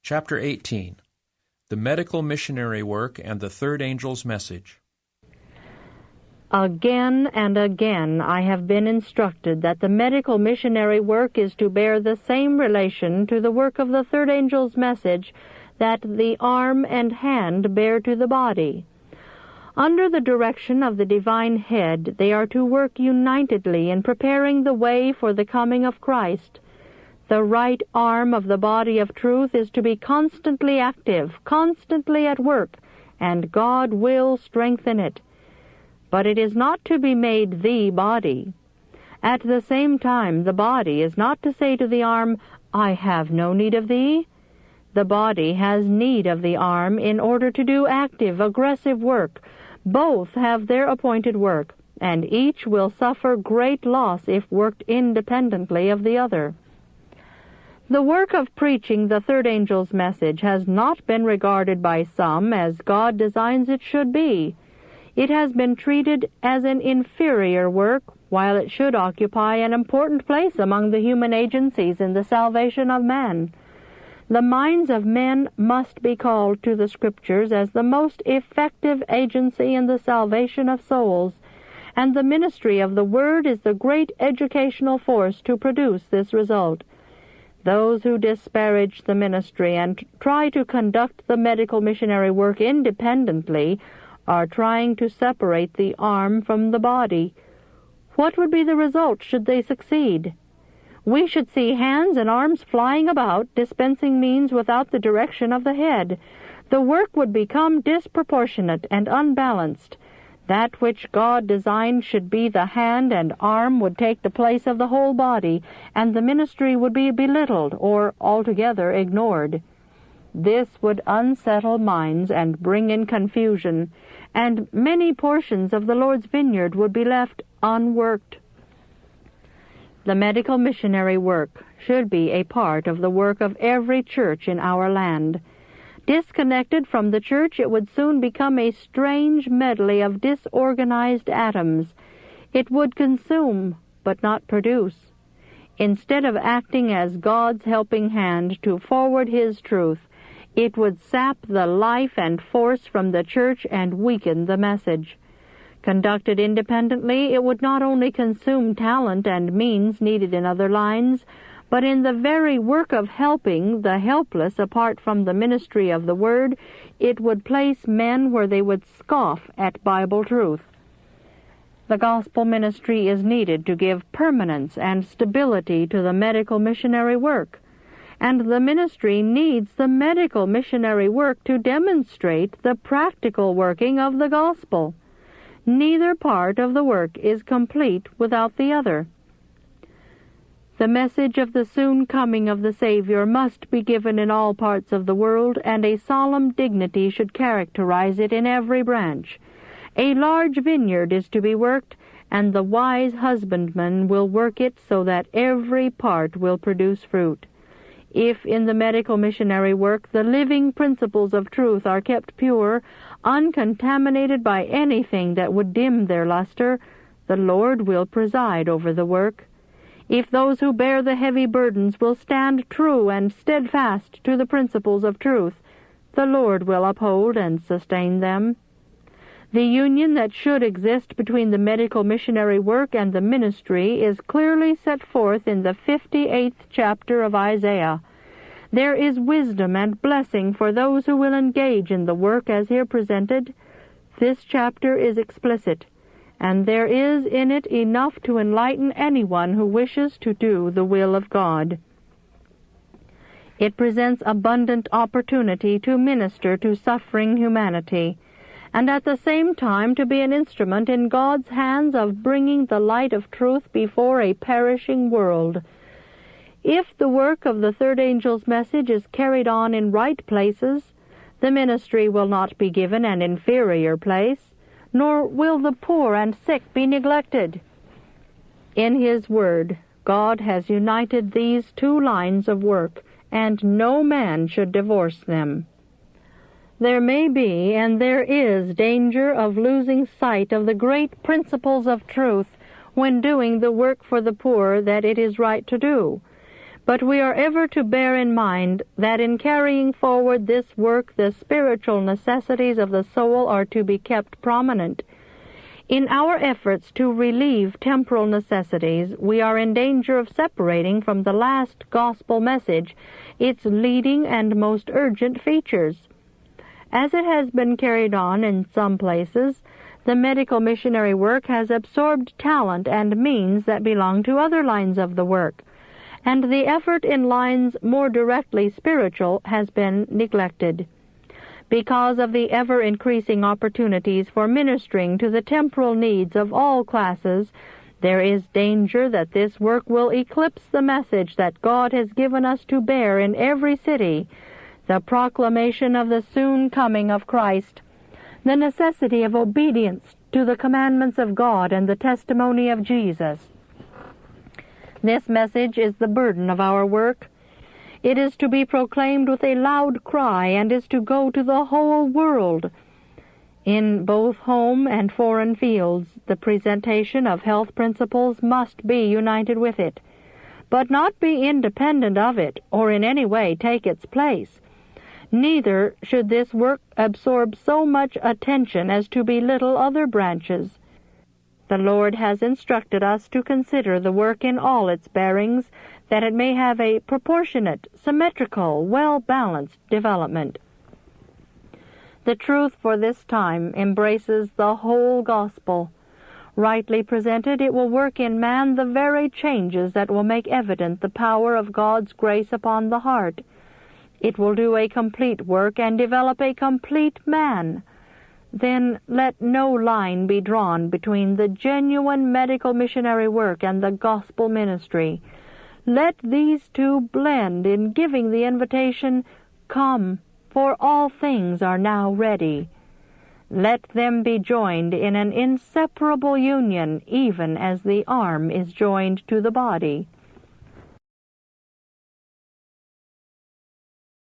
Chapter 18. The Medical Missionary Work and the Third Angel's Message. Again and again I have been instructed that the medical missionary work is to bear the same relation to the work of the third angel's message that the arm and hand bear to the body. Under the direction of the divine head, they are to work unitedly in preparing the way for the coming of Christ. The right arm of the body of truth is to be constantly active, constantly at work, and God will strengthen it. But it is not to be made the body. At the same time, the body is not to say to the arm, "I have no need of thee." The body has need of the arm in order to do active, aggressive work. Both have their appointed work, and each will suffer great loss if worked independently of the other. The work of preaching the third angel's message has not been regarded by some as God designs it should be. It has been treated as an inferior work, while it should occupy an important place among the human agencies in the salvation of man. The minds of men must be called to the Scriptures as the most effective agency in the salvation of souls, and the ministry of the Word is the great educational force to produce this result. Those who disparage the ministry and try to conduct the medical missionary work independently are trying to separate the arm from the body. What would be the result should they succeed? We should see hands and arms flying about, dispensing means without the direction of the head. The work would become disproportionate and unbalanced. That which God designed should be the hand and arm would take the place of the whole body, and the ministry would be belittled or altogether ignored. This would unsettle minds and bring in confusion, and many portions of the Lord's vineyard would be left unworked. The medical missionary work should be a part of the work of every church in our land. Disconnected from the church, it would soon become a strange medley of disorganized atoms. It would consume, but not produce. Instead of acting as God's helping hand to forward His truth, it would sap the life and force from the church and weaken the message. Conducted independently, it would not only consume talent and means needed in other lines, but in the very work of helping the helpless apart from the ministry of the Word, it would place men where they would scoff at Bible truth. The gospel ministry is needed to give permanence and stability to the medical missionary work, and the ministry needs the medical missionary work to demonstrate the practical working of the gospel. Neither part of the work is complete without the other. The message of the soon coming of the Savior must be given in all parts of the world, and a solemn dignity should characterize it in every branch. A large vineyard is to be worked, and the wise husbandman will work it so that every part will produce fruit. If in the medical missionary work the living principles of truth are kept pure, uncontaminated by anything that would dim their luster, the Lord will preside over the work. If those who bear the heavy burdens will stand true and steadfast to the principles of truth, the Lord will uphold and sustain them. The union that should exist between the medical missionary work and the ministry is clearly set forth in the 58th chapter of Isaiah. There is wisdom and blessing for those who will engage in the work as here presented. This chapter is explicit, and there is in it enough to enlighten anyone who wishes to do the will of God. It presents abundant opportunity to minister to suffering humanity, and at the same time to be an instrument in God's hands of bringing the light of truth before a perishing world. If the work of the third angel's message is carried on in right places, the ministry will not be given an inferior place, nor will the poor and sick be neglected. In His Word, God has united these two lines of work, and no man should divorce them. There may be, and there is, danger of losing sight of the great principles of truth when doing the work for the poor that it is right to do. But we are ever to bear in mind that in carrying forward this work, the spiritual necessities of the soul are to be kept prominent. In our efforts to relieve temporal necessities, we are in danger of separating from the last gospel message its leading and most urgent features. As it has been carried on in some places, the medical missionary work has absorbed talent and means that belong to other lines of the work, and the effort in lines more directly spiritual has been neglected. Because of the ever-increasing opportunities for ministering to the temporal needs of all classes, there is danger that this work will eclipse the message that God has given us to bear in every city, the proclamation of the soon coming of Christ, the necessity of obedience to the commandments of God and the testimony of Jesus. This message is the burden of our work. It is to be proclaimed with a loud cry and is to go to the whole world. In both home and foreign fields, the presentation of health principles must be united with it, but not be independent of it or in any way take its place. Neither should this work absorb so much attention as to belittle other branches. The Lord has instructed us to consider the work in all its bearings, that it may have a proportionate, symmetrical, well-balanced development. The truth for this time embraces the whole gospel. Rightly presented, it will work in man the very changes that will make evident the power of God's grace upon the heart. It will do a complete work and develop a complete man. Then let no line be drawn between the genuine medical missionary work and the gospel ministry. Let these two blend in giving the invitation, "Come, for all things are now ready." Let them be joined in an inseparable union, even as the arm is joined to the body.